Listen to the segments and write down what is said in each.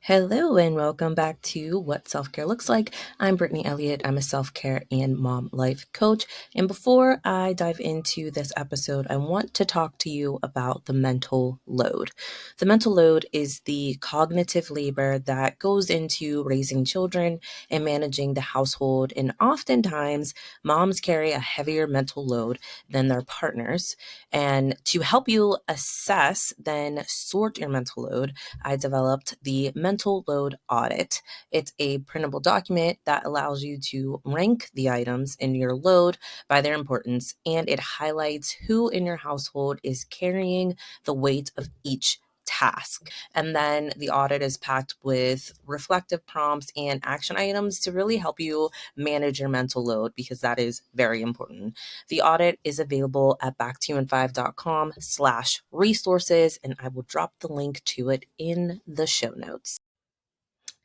Hello and welcome back to What Self-Care Looks Like. I'm Brittany Elliott. I'm a self-care and mom life coach. And before I dive into this episode, I want to talk to you about the mental load. The mental load is the cognitive labor that goes into raising children and managing the household. And oftentimes, moms carry a heavier mental load than their partners. And to help you assess, then sort your mental load, I developed the mental load audit. It's a printable document that allows you to rank the items in your load by their importance, and it highlights who in your household is carrying the weight of each task. And then the audit is packed with reflective prompts and action items to really help you manage your mental load because that is very important. The audit is available at backtuyouin5.com/resources, and I will drop the link to it in the show notes.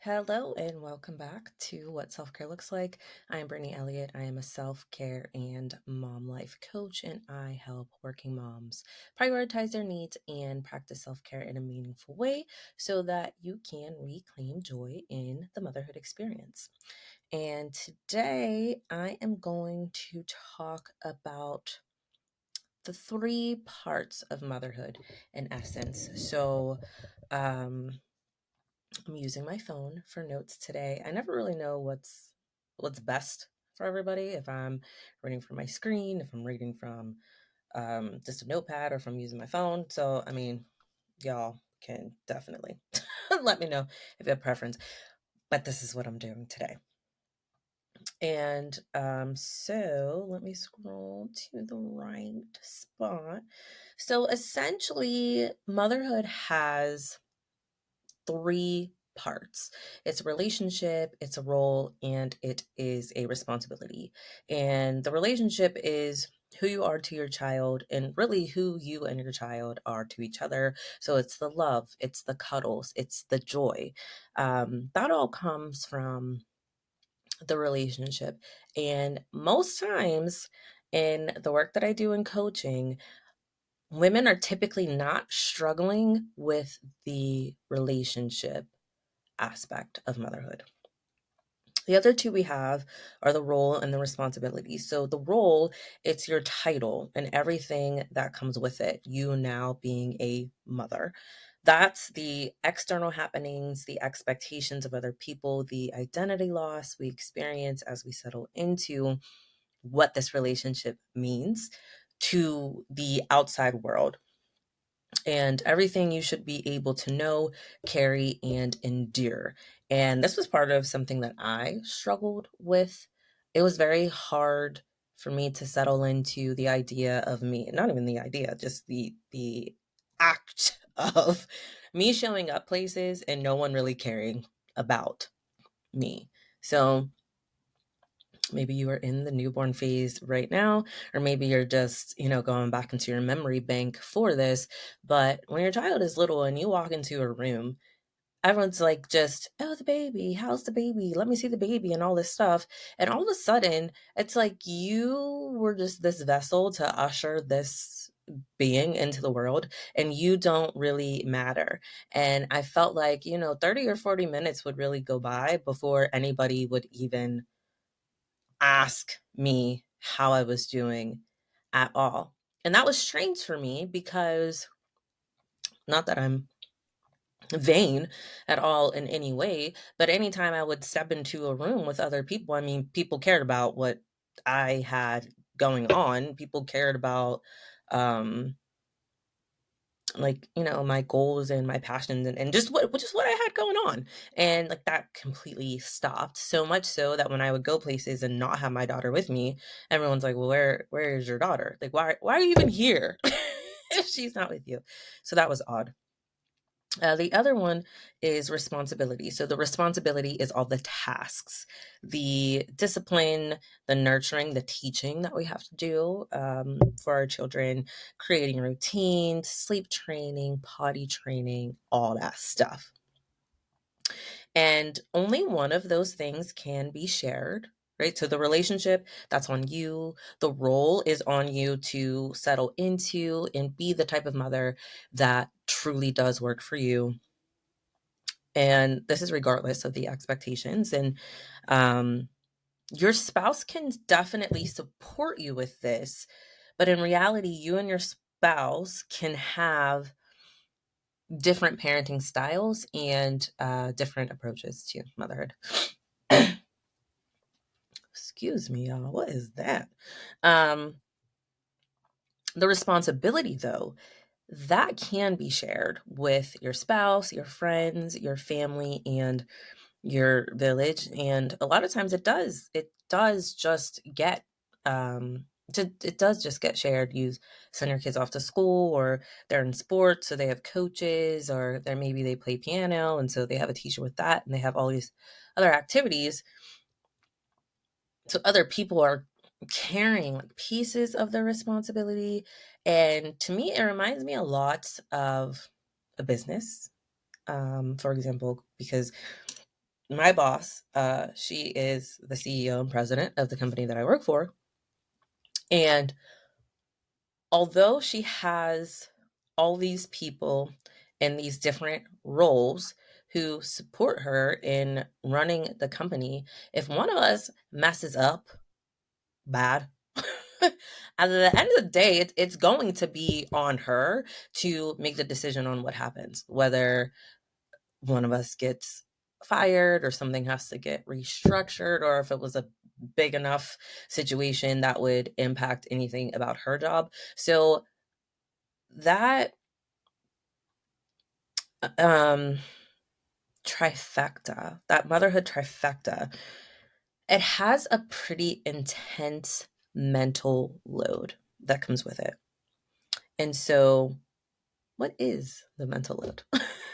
Hello and welcome back to What Self-Care Looks Like. I am Brittany Elliott. I am a self-care and mom life coach, and I help working moms prioritize their needs and practice self-care in a meaningful way so that you can reclaim joy in the motherhood experience. And today I am going to talk about the three parts of motherhood in essence. So, I'm using my phone for notes today. I never really know what's best for everybody. If I'm reading from my screen, if I'm reading from just a notepad, or if I'm using my phone. So, I mean, y'all can definitely let me know if you have preference. But this is what I'm doing today. And so let me scroll to the right spot. So essentially, motherhood has three parts. It's a relationship, it's a role, and it is a responsibility. And the relationship is who you are to your child and really who you and your child are to each other. So it's the love, it's the cuddles, it's the joy. That all comes from the relationship. And most times in the work that I do in coaching, women are typically not struggling with the relationship aspect of motherhood. The other two we have are the role and the responsibility. So the role, it's your title and everything that comes with it, you now being a mother. That's the external happenings, the expectations of other people, the identity loss we experience as we settle into what this relationship means to the outside world and everything you should be able to know, carry, and endure. And this was part of something that I struggled with. It was very hard for me to settle into the idea of me, not even the idea, just the act of me showing up places and no one really caring about me. So maybe you are in the newborn phase right now, or maybe you're just, going back into your memory bank for this. But when your child is little and you walk into a room, everyone's like, just, oh, the baby, how's the baby? Let me see the baby and all this stuff. And all of a sudden, it's like you were just this vessel to usher this being into the world and you don't really matter. And I felt like, 30 or 40 minutes would really go by before anybody would even ask me how I was doing at all. And that was strange for me because not that I'm vain at all in any way, but anytime I would step into a room with other people, I mean, people cared about what I had going on. People cared about um my goals and my passions and just what I had going on. And like that completely stopped. So much so that when I would go places and not have my daughter with me, everyone's like, well, where is your daughter? Like, why are you even here if she's not with you? So that was odd. The other one is responsibility. So the responsibility is all the tasks, the discipline, the nurturing, the teaching that we have to do for our children, creating routines, sleep training, potty training, all that stuff. And only one of those things can be shared, right? So the relationship, that's on you. The role is on you to settle into and be the type of mother that truly does work for you. And this is regardless of the expectations. And your spouse can definitely support you with this, but in reality, you and your spouse can have different parenting styles and different approaches to motherhood. Excuse me, y'all. What is that? The responsibility, though, that can be shared with your spouse, your friends, your family, and your village. And a lot of times it does. It does just get it does just get shared. You send your kids off to school, or they're in sports, so they have coaches, or maybe they play piano, and so they have a teacher with that, and they have all these other activities. So other people are carrying like pieces of the responsibility. And to me, it reminds me a lot of a business. For example, because my boss, she is the CEO and president of the company that I work for. And although she has all these people in these different roles who support her in running the company, if one of us messes up bad, at the end of the day, it's going to be on her to make the decision on what happens, whether one of us gets fired or something has to get restructured, or if it was a big enough situation that would impact anything about her job. So that trifecta, that motherhood trifecta, it has a pretty intense mental load that comes with it. And so what is the mental load?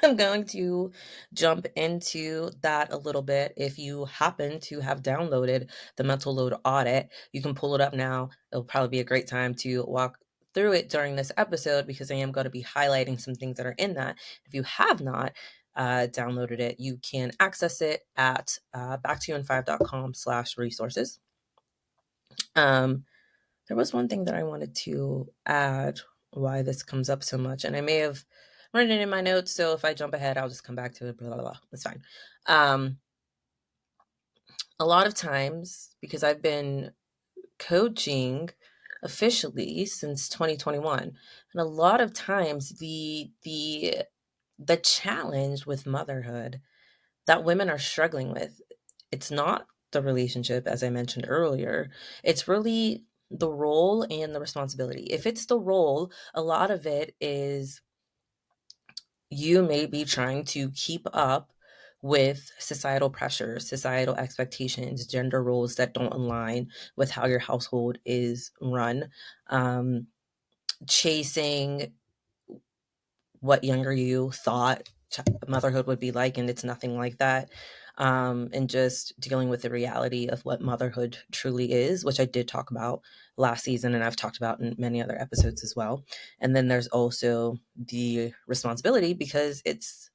I'm going to jump into that a little bit. If you happen to have downloaded the mental load audit, you can pull it up now. It'll probably be a great time to walk through it during this episode, because I am going to be highlighting some things that are in that. If you have not downloaded it, you can access it at backtouin5.com/resources. There was one thing that I wanted to add why this comes up so much, and I may have written it in my notes, so if I jump ahead, I'll just come back to it, blah, blah, blah. That's fine. A lot of times, because I've been coaching officially since 2021, and a lot of times the challenge with motherhood that women are struggling with, it's not the relationship, as I mentioned earlier. It's really the role and the responsibility. If it's the role, a lot of it is you may be trying to keep up with societal pressures, societal expectations, gender roles that don't align with how your household is run, chasing what younger you thought motherhood would be like, and it's nothing like that. And just dealing with the reality of what motherhood truly is, which I did talk about last season, and I've talked about in many other episodes as well. And then there's also the responsibility, because it's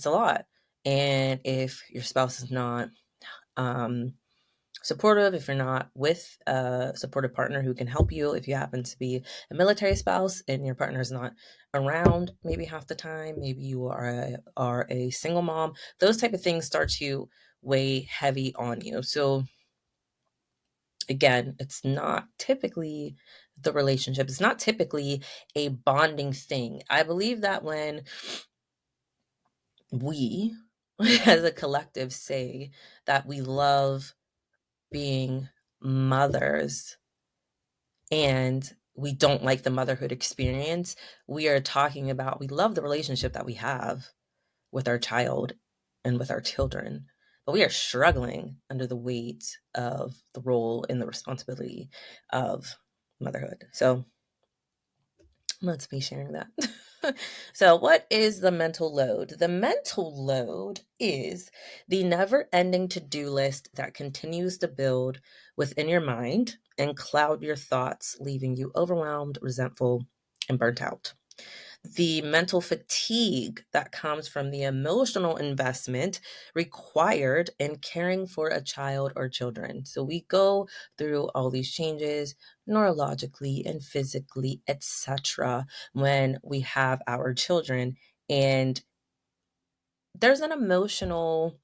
a lot. And if your spouse is not supportive, if you're not with a supportive partner who can help you, if you happen to be a military spouse and your partner is not around maybe half the time, maybe you are a single mom, those type of things start to weigh heavy on you. So again, it's not typically the relationship, it's not typically a bonding thing. I believe that when we as a collective say that we love being mothers and we don't like the motherhood experience, we are talking about we love the relationship that we have with our child and with our children, but we are struggling under the weight of the role and the responsibility of motherhood. So let's be sharing that. So, what is the mental load? The mental load is the never ending to do list that continues to build within your mind and cloud your thoughts, leaving you overwhelmed, resentful, and burnt out. The mental fatigue that comes from the emotional investment required in caring for a child or children. So we go through all these changes neurologically and physically, etc., when we have our children. And there's an emotional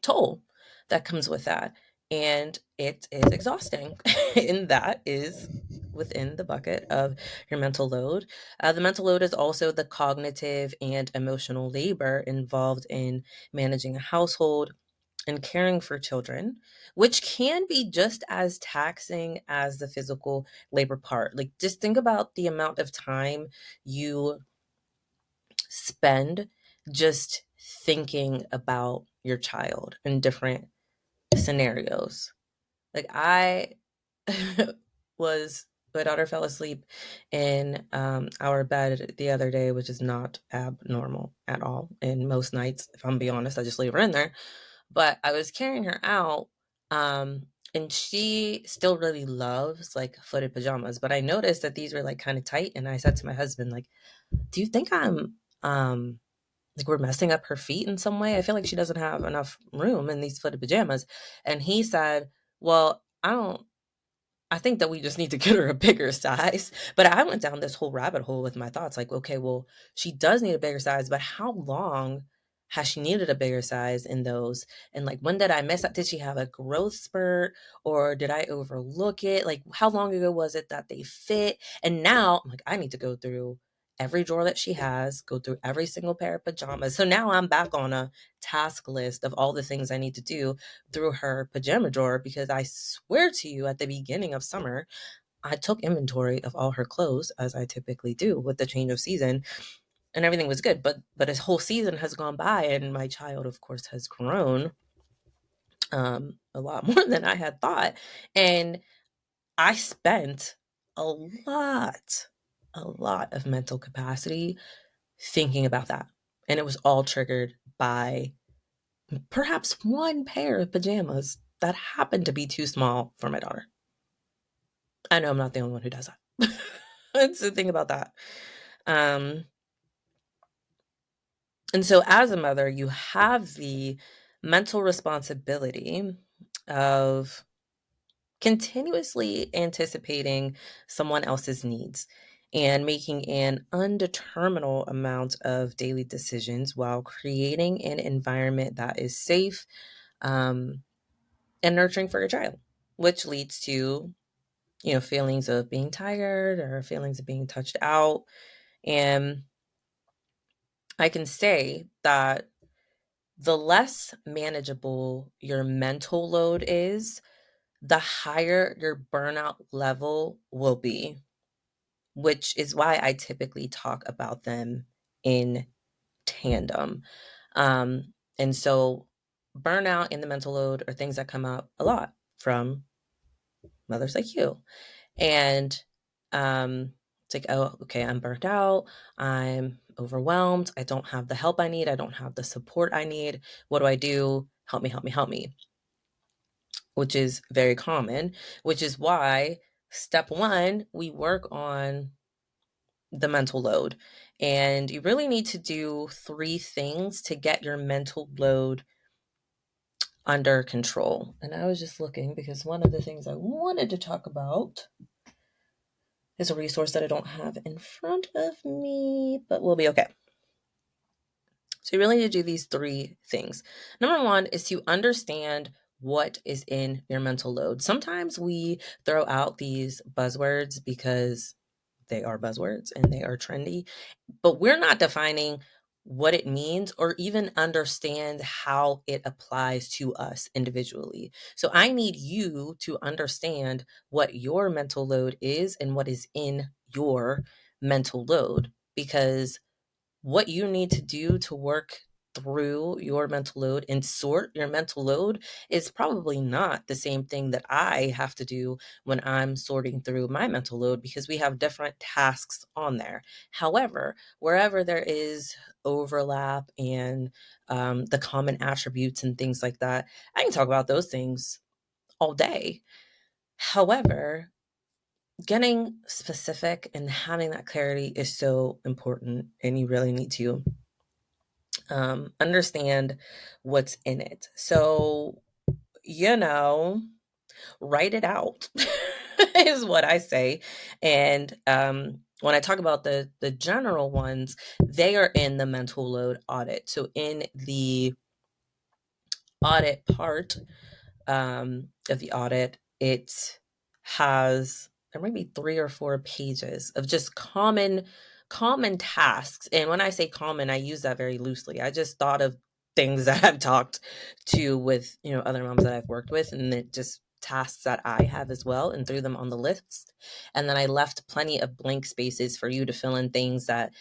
toll that comes with that. And it is exhausting. And that is within the bucket of your mental load. The mental load is also the cognitive and emotional labor involved in managing a household and caring for children, which can be just as taxing as the physical labor part. Like, just think about the amount of time you spend just thinking about your child in different scenarios. Like, I was my daughter fell asleep in our bed the other day, which is not abnormal at all. And most nights, if I'm being honest, I just leave her in there. But I was carrying her out, and she still really loves like footed pajamas. But I noticed that these were like kind of tight, and I said to my husband, like, "Do you think I'm like we're messing up her feet in some way? I feel like she doesn't have enough room in these footed pajamas." And he said, "Well, I think that we just need to get her a bigger size." But I went down this whole rabbit hole with my thoughts like, okay, well, she does need a bigger size, but how long has she needed a bigger size in those? And like, when did I miss that? Did she have a growth spurt or did I overlook it? Like, how long ago was it that they fit? And now I'm like, I need to go through every drawer that she has, go through every single pair of pajamas. So now I'm back on a task list of all the things I need to do through her pajama drawer, because I swear to you, at the beginning of summer, I took inventory of all her clothes, as I typically do with the change of season, and everything was good. But this whole season has gone by, and my child, of course, has grown a lot more than I had thought, and I spent a lot, a lot of mental capacity thinking about that, and it was all triggered by perhaps one pair of pajamas that happened to be too small for my daughter. I know I'm not the only one who does that. That's the thing about that. Um, and so as a mother, you have the mental responsibility of continuously anticipating someone else's needs and making an undeterminable amount of daily decisions while creating an environment that is safe, um, and nurturing for your child, which leads to, feelings of being tired or feelings of being touched out. And I can say that the less manageable your mental load is, the higher your burnout level will be, which is why I typically talk about them in tandem. And so, burnout and the mental load are things that come up a lot from mothers like you. And it's like, oh, okay, I'm burnt out. I'm overwhelmed. I don't have the help I need. I don't have the support I need. What do I do? Help me, help me, help me, which is very common, which is why step one, we work on the mental load. And you really need to do three things to get your mental load under control. And I was just looking because one of the things I wanted to talk about is a resource that I don't have in front of me, but we'll be okay. So you really need to do these three things. Number one is to understand what is in your mental load. Sometimes we throw out these buzzwords because they are buzzwords and they are trendy, but we're not defining what it means or even understand how it applies to us individually. So I need you to understand what your mental load is and what is in your mental load, because what you need to do to work through your mental load and sort your mental load is probably not the same thing that I have to do when I'm sorting through my mental load, because we have different tasks on there. However, wherever there is overlap and the common attributes and things like that, I can talk about those things all day. However, getting specific and having that clarity is so important, and you really need to understand what's in it. So, you know, write it out is what I say. And when I talk about the general ones, they are in the mental load audit. So in the audit part of the audit, it has, there might be 3 or 4 pages of just common tasks. And when I say common, I use that very loosely. I just thought of things that I've talked to with, other moms that I've worked with, and it just tasks that I have as well, and threw them on the list. And then I left plenty of blank spaces for you to fill in things that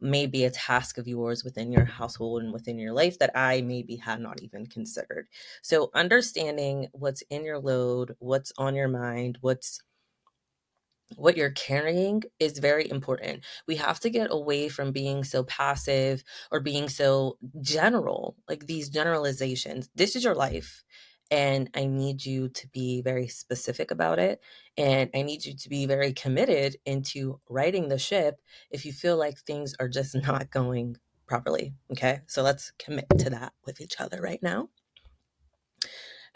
may be a task of yours within your household and within your life that I maybe had not even considered. So understanding what's in your load, what's on your mind, what you're carrying is very important. We have to get away from being so passive or being so general, like these generalizations. This is your life, and I need you to be very specific about it. And I need you to be very committed into righting the ship if you feel like things are just not going properly. Okay. So let's commit to that with each other right now.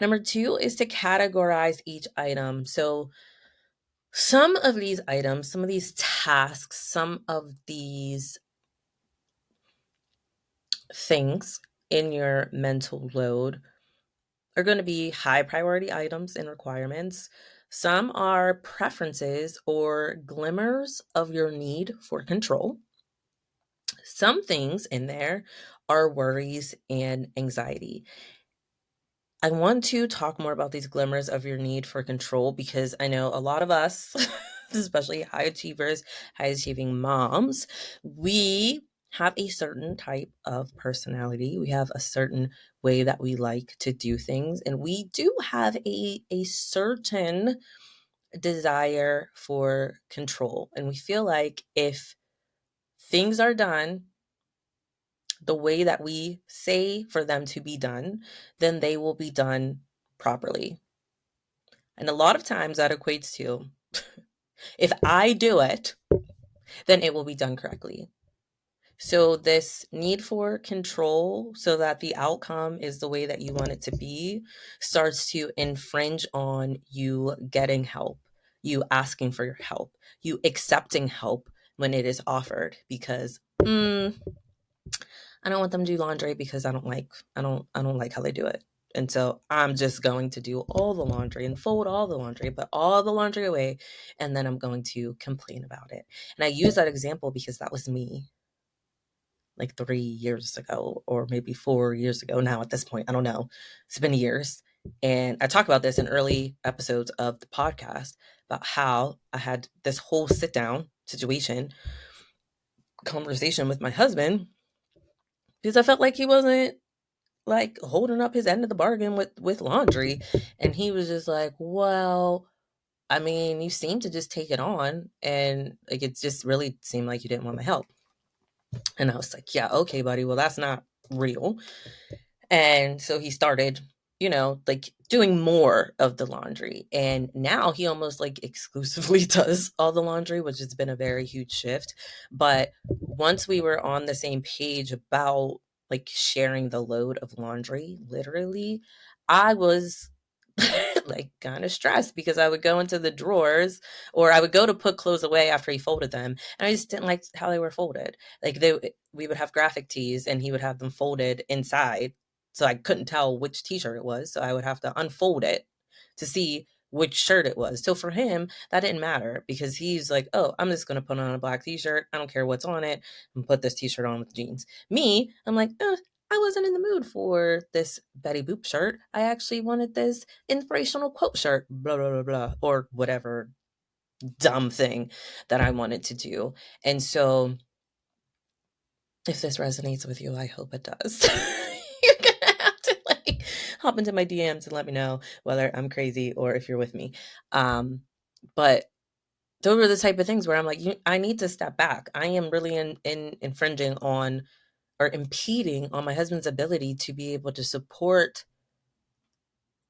Number 2 is to categorize each item. So some of these items, some of these tasks, some of these things in your mental load are going to be high priority items and requirements. Some are preferences or glimmers of your need for control. Some things in there are worries and anxiety. I want to talk more about these glimmers of your need for control because I know a lot of us, especially high achievers, high achieving moms, we have a certain type of personality. We have a certain way that we like to do things. And we do have a certain desire for control. And we feel like if things are done the way that we say for them to be done, then they will be done properly. And a lot of times that equates to if I do it, then it will be done correctly. So, this need for control so that the outcome is the way that you want it to be starts to infringe on you getting help, you asking for your help, you accepting help when it is offered because I don't want them to do laundry because I don't like how they do it. And so I'm just going to do all the laundry and fold all the laundry, put all the laundry away, and then I'm going to complain about it. And I use that example because that was me like 3 years ago, or maybe 4 years ago now at this point. I don't know. It's been years. And I talk about this in early episodes of the podcast about how I had this whole sit down situation conversation with my husband because I felt like he wasn't like holding up his end of the bargain with laundry. And he was just like, well, I mean, you seem to just take it on, and like it just really seemed like you didn't want my help. And I was like, yeah, okay, buddy, well, that's not real. And so he started, like doing more of the laundry. And now he almost like exclusively does all the laundry, which has been a very huge shift. But once we were on the same page about like sharing the load of laundry, literally, I was like kind of stressed because I would go into the drawers or I would go to put clothes away after he folded them, and I just didn't like how they were folded. Like we would have graphic tees and he would have them folded inside, so I couldn't tell which t-shirt it was, so I would have to unfold it to see which shirt it was. So for him, that didn't matter because he's like, oh, I'm just going to put on a black t-shirt. I don't care what's on it, and put this t-shirt on with jeans. Me, I'm like, I wasn't in the mood for this Betty Boop shirt. I actually wanted this inspirational quote shirt, blah, blah, blah, blah, or whatever dumb thing that I wanted to do. And so if this resonates with you, I hope it does. You're gonna have to like hop into my DMs and let me know whether I'm crazy or if you're with me. But those are the type of things where I'm like, I need to step back. I am really infringing on or impeding on my husband's ability to be able to support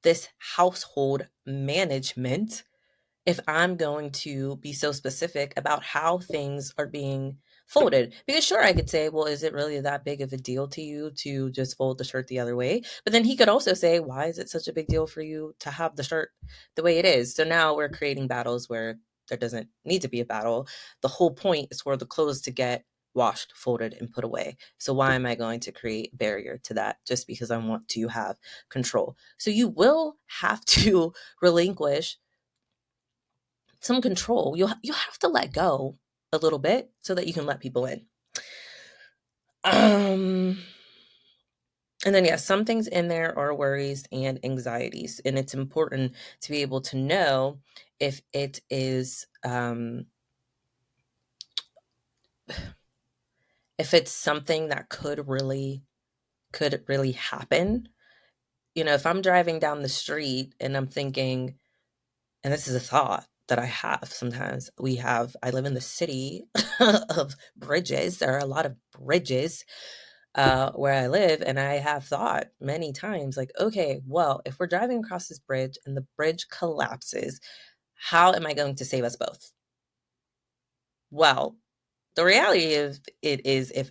this household management if I'm going to be so specific about how things are being folded. Because sure, I could say, well, is it really that big of a deal to you to just fold the shirt the other way? But then he could also say, why is it such a big deal for you to have the shirt the way it is? So now we're creating battles where there doesn't need to be a battle. The whole point is for the clothes to get washed, folded, and put away. So why am I going to create a barrier to that just because I want to have control? So you will have to relinquish some control. You'll have to let go a little bit so that you can let people in. And then, yeah, some things in there are worries and anxieties, and it's important to be able to know if it is, if it's something that could really happen. If I'm driving down the street and I'm thinking, and this is a thought that I have sometimes, I live in the city of bridges. There are a lot of bridges where I live, and I have thought many times, like, okay, well, if we're driving across this bridge and the bridge collapses, how am I going to save us both? Well, the reality of it is, if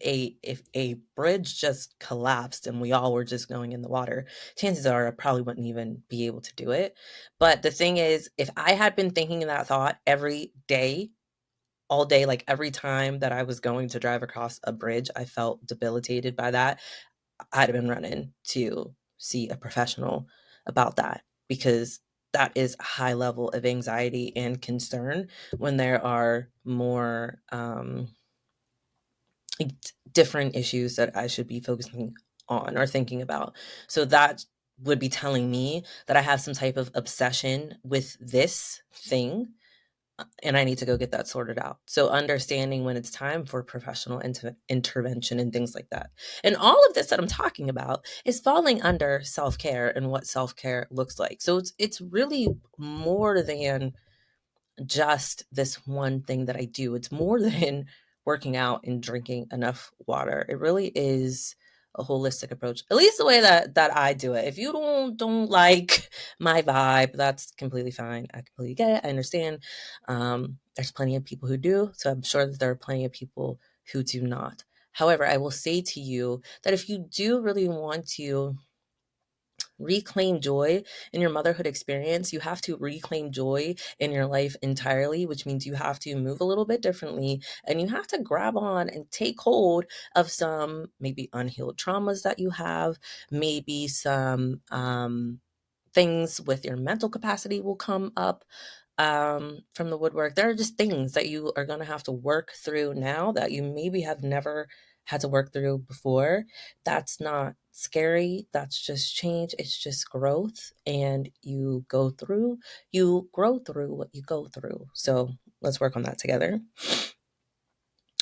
a bridge just collapsed and we all were just going in the water, chances are I probably wouldn't even be able to do it. But the thing is, if I had been thinking that thought every day, all day, like every time that I was going to drive across a bridge, I felt debilitated by that, I'd have been running to see a professional about that, because that is a high level of anxiety and concern when there are more different issues that I should be focusing on or thinking about. So that would be telling me that I have some type of obsession with this thing, and I need to go get that sorted out. So understanding when it's time for professional intervention and things like that. And all of this that I'm talking about is falling under self-care and what self-care looks like. So it's really more than just this one thing that I do. It's more than working out and drinking enough water. It really is a holistic approach. At least the way that I do it. If you don't like my vibe, that's completely fine. I completely get it. I understand. There's plenty of people who do, so I'm sure that there are plenty of people who do not. However, I will say to you that if you do really want to reclaim joy in your motherhood experience, you have to reclaim joy in your life entirely, which means you have to move a little bit differently, and you have to grab on and take hold of some maybe unhealed traumas that you have, maybe some things with your mental capacity will come up from the woodwork. There are just things that you are going to have to work through now that you maybe have never had to work through before. That's not scary. That's just change. It's just growth. And you grow through what you go through. So let's work on that together.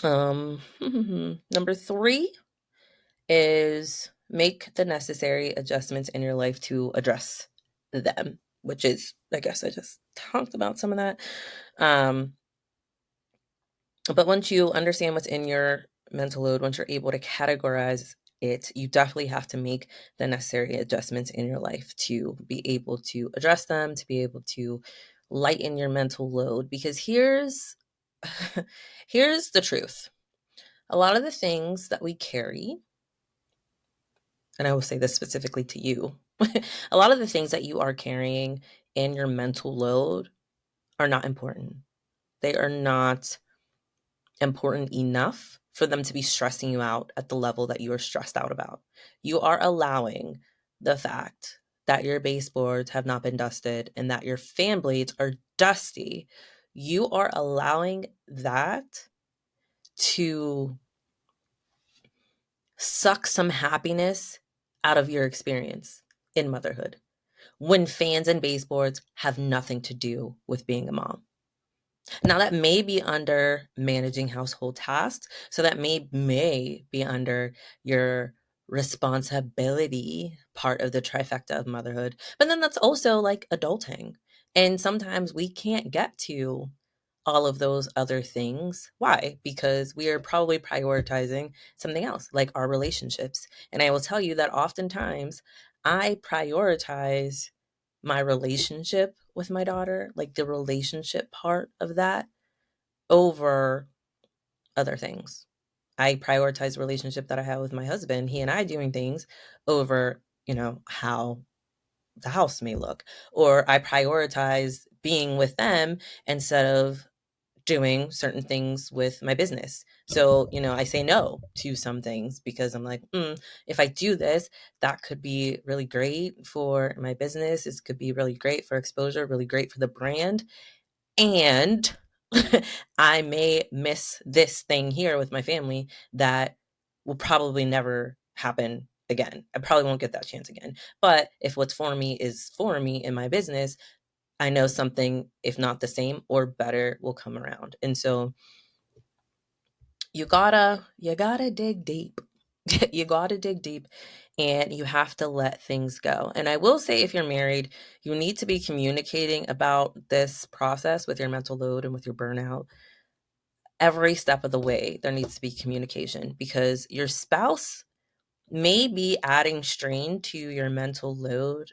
Number 3 is make the necessary adjustments in your life to address them, which is, I guess I just talked about some of that. But once you understand what's in your mental load, once you're able to categorize it, you definitely have to make the necessary adjustments in your life to be able to address them, to be able to lighten your mental load. Because here's here's the truth. A lot of the things that we carry, and I will say this specifically to you, a lot of the things that you are carrying in your mental load are not important. They are not important enough for them to be stressing you out at the level that you are stressed out about. You are allowing the fact that your baseboards have not been dusted and that your fan blades are dusty. You are allowing that to suck some happiness out of your experience in motherhood, when fans and baseboards have nothing to do with being a mom. Now, that may be under managing household tasks. So that may be under your responsibility part of the trifecta of motherhood. But then that's also like adulting. And sometimes we can't get to all of those other things. Why? Because we are probably prioritizing something else, like our relationships. And I will tell you that oftentimes I prioritize my relationship with my daughter, like the relationship part of that, over other things. I prioritize the relationship that I have with my husband, he and I doing things, over, how the house may look, or I prioritize being with them instead of doing certain things with my business. So, I say no to some things because I'm like, if I do this, that could be really great for my business. This could be really great for exposure, really great for the brand. And I may miss this thing here with my family that will probably never happen again. I probably won't get that chance again. But if what's for me is for me in my business, I know something, if not the same or better, will come around. And so you gotta dig deep. You gotta dig deep, and you have to let things go. And I will say, if you're married, you need to be communicating about this process with your mental load and with your burnout. Every step of the way, there needs to be communication, because your spouse may be adding strain to your mental load,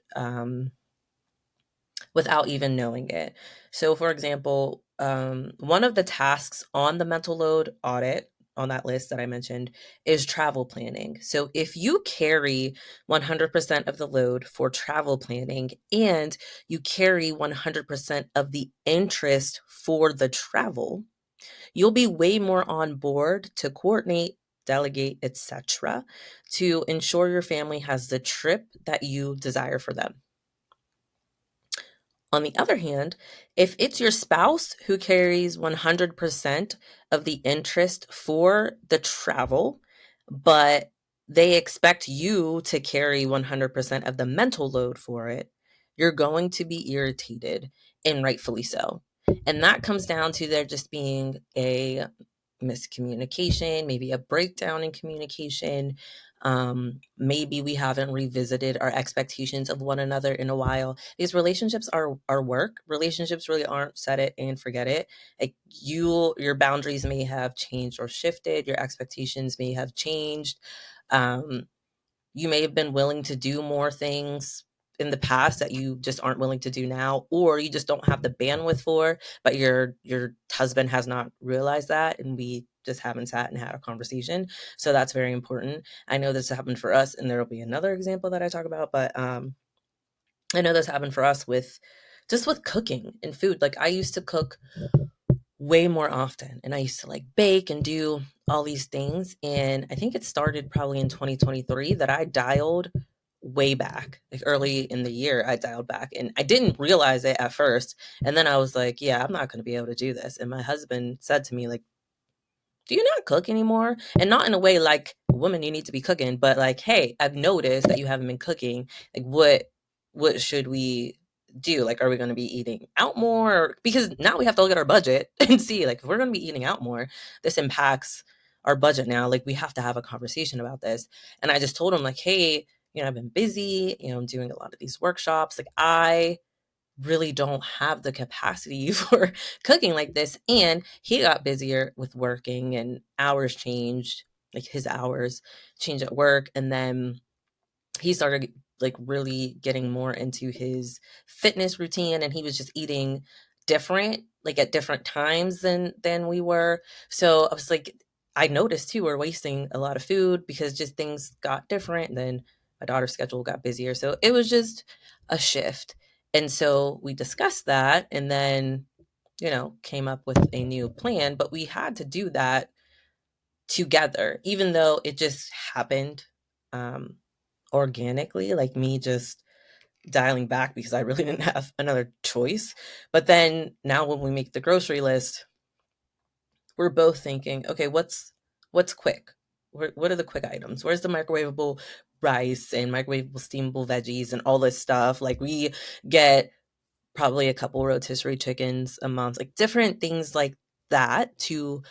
without even knowing it. So, for example, one of the tasks on the mental load audit on that list that I mentioned is travel planning. So, if you carry 100% of the load for travel planning and you carry 100% of the interest for the travel, you'll be way more on board to coordinate, delegate, etc., to ensure your family has the trip that you desire for them. On the other hand, if it's your spouse who carries 100% of the interest for the travel, but they expect you to carry 100% of the mental load for it, you're going to be irritated, and rightfully so. And that comes down to there just being a miscommunication, maybe a breakdown in communication. Maybe we haven't revisited our expectations of one another in a while. These relationships are work. Relationships really aren't set it and forget it. Like, your boundaries may have changed or shifted. Your expectations may have changed. Um, you may have been willing to do more things in the past that you just aren't willing to do now, or you just don't have the bandwidth for, but your husband has not realized that, and we just haven't sat and had a conversation. So that's very important. I know this happened for us, and there will be another example that I talk about, but I know this happened for us with cooking and food. Like, I used to cook way more often, and I used to like bake and do all these things, and I think it started probably in 2023 that I dialed way back. Like, early in the year, I dialed back, and I didn't realize it at first. And then I was like, yeah, I'm not going to be able to do this. And my husband said to me, like, do you not cook anymore? And not in a way like, woman, you need to be cooking, but like, hey, I've noticed that you haven't been cooking. Like, what should we do? Like, are we going to be eating out more? Because now we have to look at our budget and see, like, if we're going to be eating out more, this impacts our budget now. Like, we have to have a conversation about this. And I just told him, like, hey, I've been busy, I'm doing a lot of these workshops. Like, I really don't have the capacity for cooking like this. And he got busier with working, and hours changed, like his hours changed at work. And then he started like really getting more into his fitness routine, and he was just eating different, like at different times than we were. So I was like, I noticed too, we're wasting a lot of food because just things got different. And then my daughter's schedule got busier. So it was just a shift. And so we discussed that, and then, came up with a new plan, but we had to do that together, even though it just happened um, organically, like me just dialing back because I really didn't have another choice. But then now when we make the grocery list, we're both thinking, okay, what's quick? What are the quick items? Where's the microwavable rice and microwavable steamable veggies and all this stuff? Like, we get probably a couple rotisserie chickens a month, like different things like that to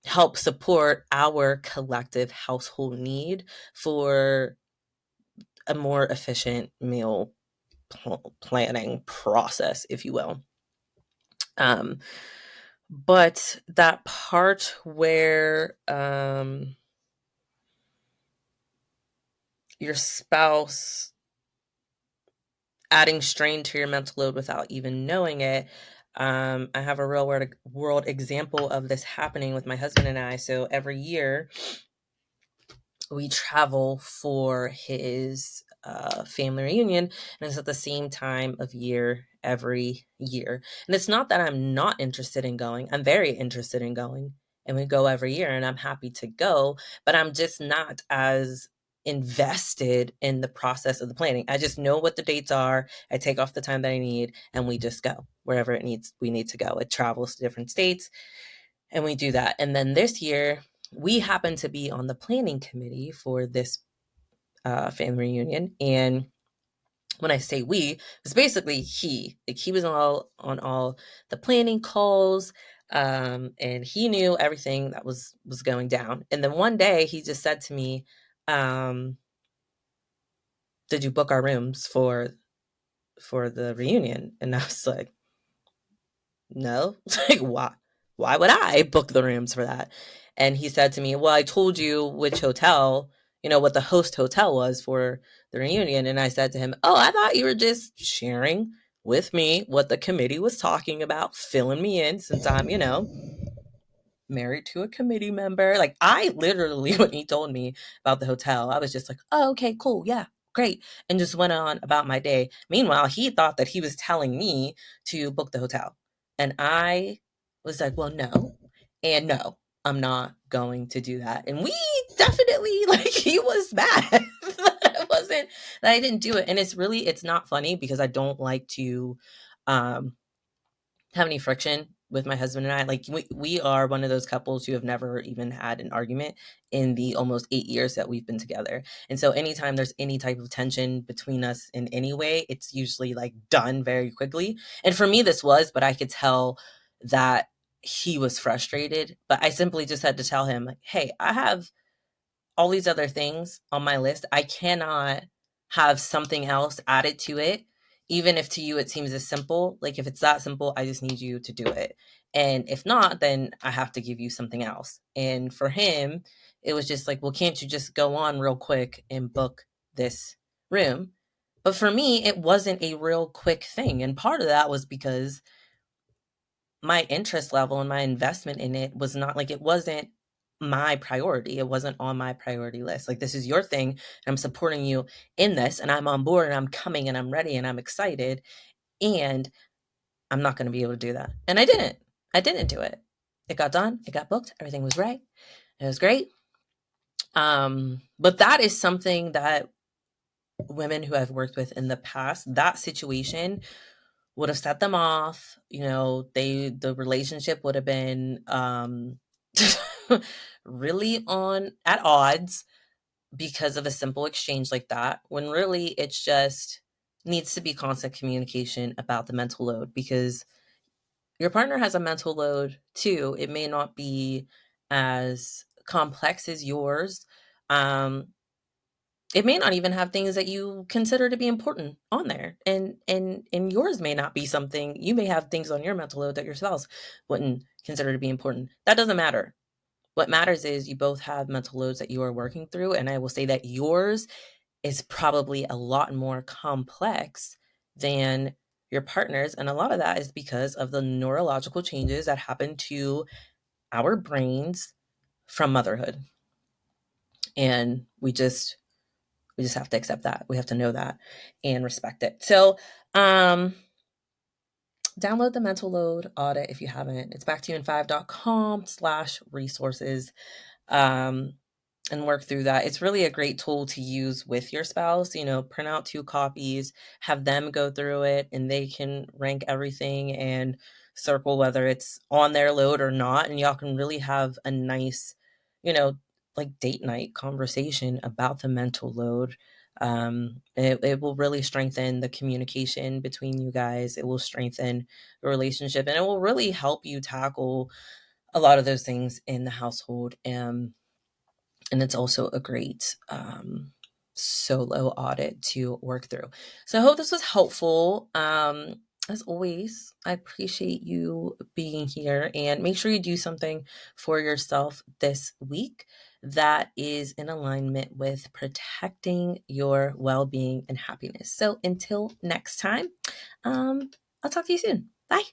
help support our collective household need for a more efficient meal planning process, if you will. Um, but that part where your spouse adding strain to your mental load without even knowing it, I have a real world example of this happening with my husband and I. So every year we travel for his family reunion, and it's at the same time of year every year. And it's not that I'm not interested in going. I'm very interested in going, and we go every year, and I'm happy to go, but I'm just not as invested in the process of the planning. I just know what the dates are. I take off the time that I need, and we just go wherever we need to go. It travels to different states, and we do that. And then this year, we happen to be on the planning committee for this family reunion. And when I say we, it's basically he. Like, he was on all the planning calls, and he knew everything that was going down. And then one day he just said to me, "Did you book our rooms for the reunion?" And I was like, "No." Like, why? Why would I book the rooms for that? And he said to me, "Well, I told you which hotel, what the host hotel was for the reunion." And I said to him, "Oh, I thought you were just sharing with me what the committee was talking about, filling me in since I'm, married to a committee member." Like, I literally, when he told me about the hotel, I was just like, "Oh, okay, cool. Yeah, great." And just went on about my day. Meanwhile, he thought that he was telling me to book the hotel. And I was like, "Well, no. And no, I'm not going to do that." And we definitely, like, he was mad that I didn't do it. And it's not funny because I don't like to, um, have any friction with my husband and I. Like, we are one of those couples who have never even had an argument in the almost 8 years that we've been together. And so anytime there's any type of tension between us in any way, it's usually like done very quickly. And for me, this was, but I could tell that he was frustrated. But I simply just had to tell him, like, "Hey, I have all these other things on my list. I cannot have something else added to it, even if to you it seems as simple. Like, if it's that simple, I just need you to do it. And if not, then I have to give you something else." And for him, it was just like, "Well, can't you just go on real quick and book this room?" But for me, it wasn't a real quick thing. And part of that was because my interest level and my investment in it was not, like, it wasn't my priority. It wasn't on my priority list. Like, this is your thing, and I'm supporting you in this, and I'm on board, and I'm coming, and I'm ready, and I'm excited, and I'm not going to be able to do that. And I didn't. I didn't do it. It got done. It got booked. Everything was right. It was great. But that is something that women who I've worked with in the past, that situation would have set them off. The relationship would have been really on at odds because of a simple exchange like that, when really it's just needs to be constant communication about the mental load, because your partner has a mental load too. It may not be as complex as yours. Um, it may not even have things that you consider to be important on there, and yours may not be something. You may have things on your mental load that your spouse wouldn't consider to be important. That doesn't matter. What matters is you both have mental loads that you are working through, and I will say that yours is probably a lot more complex than your partner's, and a lot of that is because of the neurological changes that happen to our brains from motherhood. And we just have to accept that. We have to know that and respect it. So, download the mental load audit if you haven't. It's backtouin5.com/resources. And work through that. It's really a great tool to use with your spouse. Print out 2 copies, have them go through it, and they can rank everything and circle whether it's on their load or not. And y'all can really have a nice, like, date night conversation about the mental load. It will really strengthen the communication between you guys. It will strengthen the relationship, and it will really help you tackle a lot of those things in the household. And it's also a great solo audit to work through. So I hope this was helpful. As always, I appreciate you being here, and make sure you do something for yourself this week that is in alignment with protecting your well-being and happiness. So until next time, I'll talk to you soon. Bye.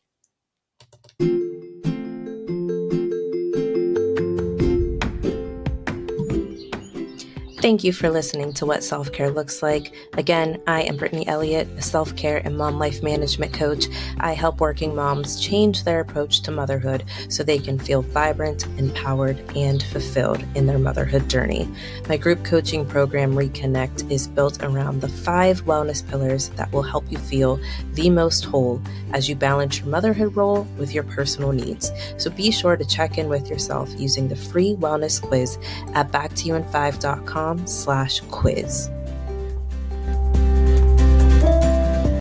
Thank you for listening to What Self-Care Looks Like. Again, I am Brittany Elliott, a self-care and mom life management coach. I help working moms change their approach to motherhood so they can feel vibrant, empowered, and fulfilled in their motherhood journey. My group coaching program, Reconnect, is built around the 5 wellness pillars that will help you feel the most whole as you balance your motherhood role with your personal needs. So be sure to check in with yourself using the free wellness quiz at backtoyouin5.com/quiz.